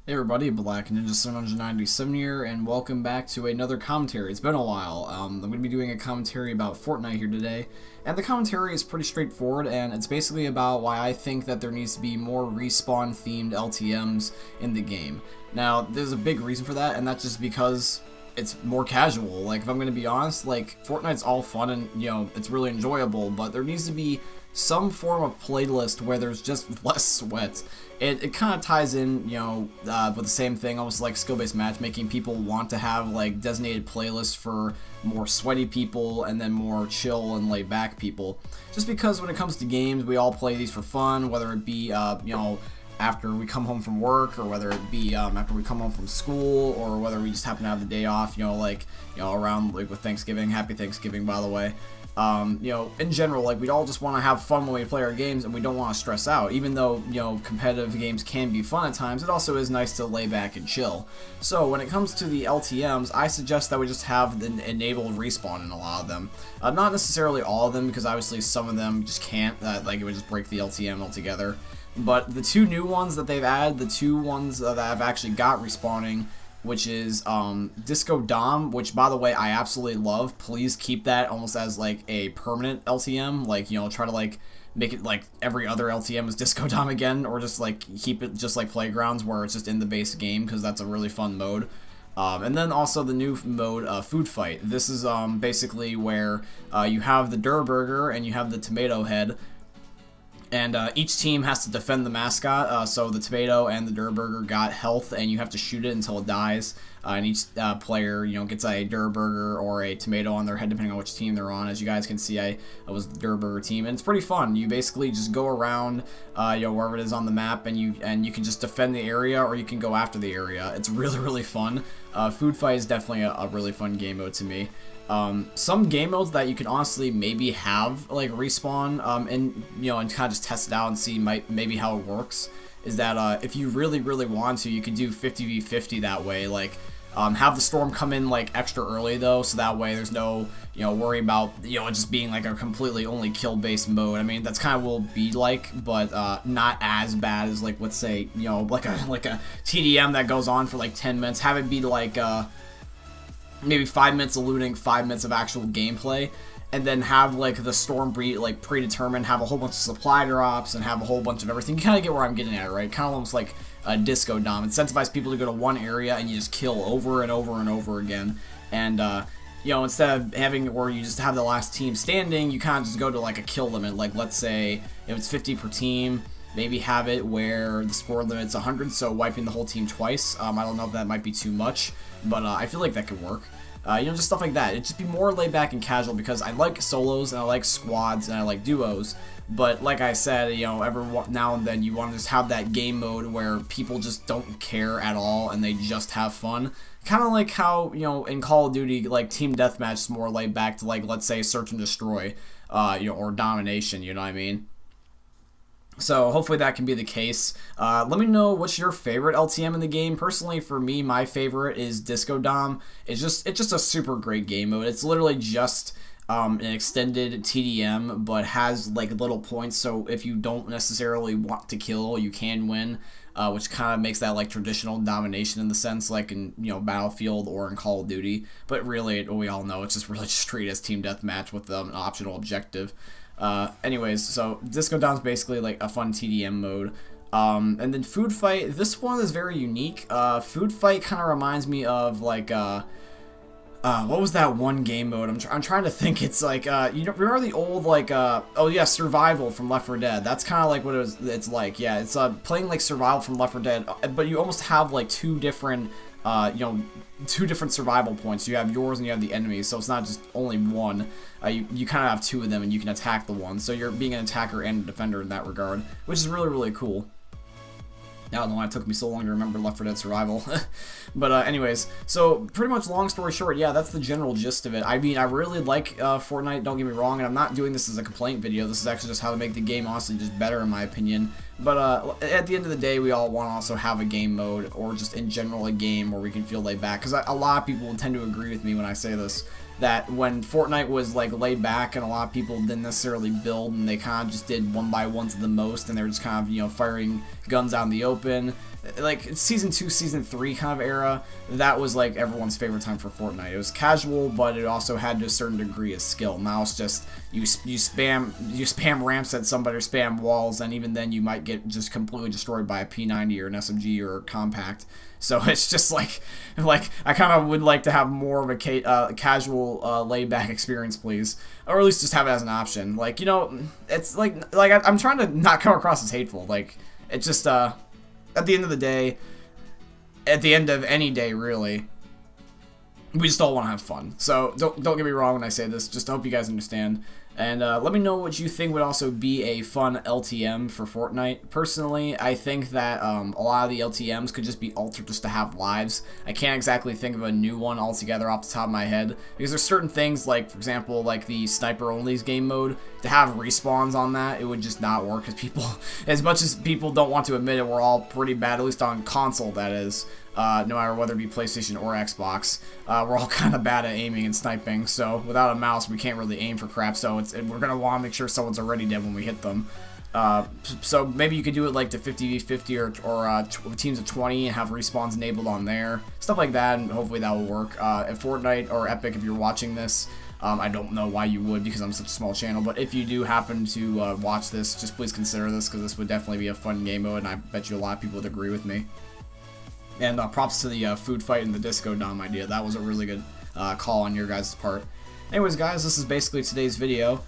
Hey everybody, Black Ninja 797 here, and welcome back to another commentary. It's been a while. I'm going to be doing a commentary about Fortnite here today, and the commentary is pretty straightforward, and it's basically about why I think that there needs to be more respawn-themed LTMs in the game. Now, there's a big reason for that, and that's just because it's more casual. Like, if I'm going to be honest, like, Fortnite's all fun and, it's really enjoyable, but there needs to be some form of playlist where there's just less sweat. It kind of ties in, with the same thing, almost like skill-based matchmaking. People want to have, like, designated playlists for more sweaty people and then more chill and laid-back people. Just because when it comes to games, we all play these for fun, whether it be, after we come home from work, or whether it be after we come home from school, or whether we just happen to have the day off, around, like, with Thanksgiving. Happy Thanksgiving, by the way. In general, like, we all just want to have fun when we play our games, and we don't want to stress out. Even though, competitive games can be fun at times, it also is nice to lay back and chill. So, when it comes to the LTMs, I suggest that we just have the enabled respawn in a lot of them. Not necessarily all of them, because obviously some of them just can't, like, it would just break the LTM altogether. But the two new ones that they've added, the two ones that I've actually got respawning, which is Disco Dom, which, by the way, I absolutely love. Please keep that almost as, like, a permanent LTM. Like, try to, like, make it like every other LTM is Disco Dom again, or just, like, keep it just like Playgrounds, where it's just in the base game, because that's a really fun mode. And then also the new mode, Food Fight. This is basically where you have the Durr Burger and you have the Tomato Head. And each team has to defend the mascot, so the Tomato and the Durr Burger got health, and you have to shoot it until it dies. And each player, gets a Durr Burger or a Tomato on their head, depending on which team they're on. As you guys can see, I was the Durr Burger team, and it's pretty fun. You basically just go around, wherever it is on the map, and you can just defend the area, or you can go after the area. It's really, really fun. Food Fight is definitely a really fun game mode to me. Some game modes that you can honestly maybe have, like, respawn, and kind of just test it out and see maybe how it works, is that if you really, really want to, you can do 50v50 that way. Like, have the storm come in, like, extra early, though, so that way there's no, worry about, it just being, like, a completely only kill-based mode. I mean, that's kind of will be like, but not as bad as, like, let's say, like a TDM that goes on for, like, 10 minutes. Have it be, like, maybe 5 minutes of looting, 5 minutes of actual gameplay, and then have, like, the storm predetermined, have a whole bunch of supply drops, and have a whole bunch of everything. You kind of get where I'm getting at, right? Kind of almost like a Disco Dom. Incentivize people to go to one area and you just kill over and over and over again. And, instead of having where you just have the last team standing, you kind of just go to, like, a kill limit. Like, let's say if it's 50 per team, maybe have it where the score limit's 100, so wiping the whole team twice. I don't know if that might be too much, but I feel like that could work. Just stuff like that. It'd just be more laid back and casual, because I like solos and I like squads and I like duos. But like I said, every now and then you want to just have that game mode where people just don't care at all and they just have fun. Kind of like how, in Call of Duty, like, Team Deathmatch is more laid back to, like, let's say Search and Destroy, or Domination, you know what I mean? So hopefully that can be the case. Let me know what's your favorite LTM in the game. Personally, for me, my favorite is Disco Dom. It's just a super great game mode. It's literally just an extended TDM, but has, like, little points. So if you don't necessarily want to kill, you can win, which kind of makes that, like, traditional domination in the sense, like in Battlefield or in Call of Duty. But really, we all know it's just really just treated as team deathmatch with an optional objective. Anyways, so Disco Dom's basically like a fun TDM mode. And then Food Fight, this one is very unique. Food Fight kind of reminds me of, like, what was that one game mode? I'm trying to think. It's like, remember the old, like, oh yeah, Survival from Left 4 Dead. That's kind of like what it's like. Yeah, it's playing like Survival from Left 4 Dead, but you almost have, like, two different survival points. You have yours and you have the enemies, so it's not just only one. You kind of have two of them, and you can attack the one. So you're being an attacker and a defender in that regard, which is really, really cool. I don't know why it took me so long to remember Left 4 Dead Survival. But anyways, so pretty much long story short, yeah, that's the general gist of it. I mean, I really like Fortnite, don't get me wrong, and I'm not doing this as a complaint video. This is actually just how to make the game, honestly, just better, in my opinion. But at the end of the day, we all want to also have a game mode, or just in general a game where we can feel laid back. Because a lot of people tend to agree with me when I say this, that when Fortnite was, like, laid back and a lot of people didn't necessarily build, and they kind of just did one by one to the most, and they were just kind of, firing guns out in the open, like season 2, season 3 kind of era, that was like everyone's favorite time for Fortnite. It was casual, but it also had a certain degree of skill. Now it's just you spam ramps at somebody or spam walls, and even then you might get just completely destroyed by a P90 or an SMG or a compact. So it's just like I kind of would like to have more of a casual laid back experience, please, or at least just have it as an option. Like, you know, it's like I'm trying to not come across as hateful. Like, it's just at the end of the day, at the end of any day, really, we just all want to have fun. So don't get me wrong when I say this. Just hope you guys understand. And let me know what you think would also be a fun LTM for Fortnite. Personally, I think that a lot of the LTMs could just be altered just to have lives. I can't exactly think of a new one altogether off the top of my head, because there's certain things, like, for example, like the Sniper Only's game mode, to have respawns on that, it would just not work, because people, as much as people don't want to admit it, we're all pretty bad, at least on console, that is. No matter whether it be PlayStation or Xbox, we're all kind of bad at aiming and sniping, so without a mouse we can't really aim for crap, so we're going to want to make sure someone's already dead when we hit them. So maybe you could do it like to 50v50 or teams of 20 and have respawns enabled on there, stuff like that, and hopefully that will work. At Fortnite or Epic, if you're watching this, I don't know why you would, because I'm such a small channel, but if you do happen to watch this, just please consider this, because this would definitely be a fun game mode, and I bet you a lot of people would agree with me. And props to the food fight and the Disco Dom idea. That was a really good call on your guys' part. Anyways, guys, this is basically today's video.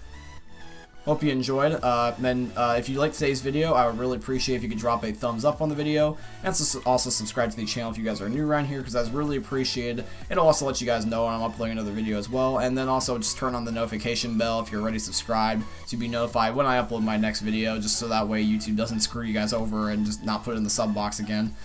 Hope you enjoyed. If you liked today's video, I would really appreciate if you could drop a thumbs up on the video, and also subscribe to the channel if you guys are new around here, because that's really appreciated. It'll also let you guys know when I'm uploading another video as well, and then also just turn on the notification bell if you're already subscribed to be notified when I upload my next video, just so that way YouTube doesn't screw you guys over and just not put it in the sub box again.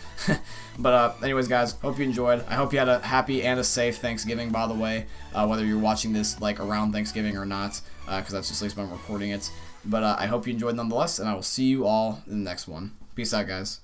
But anyways, guys, hope you enjoyed. I hope you had a happy and a safe Thanksgiving, by the way, whether you're watching this like around Thanksgiving or not, because that's just at least when I'm recording it. But I hope you enjoyed nonetheless, and I will see you all in the next one. Peace out, guys.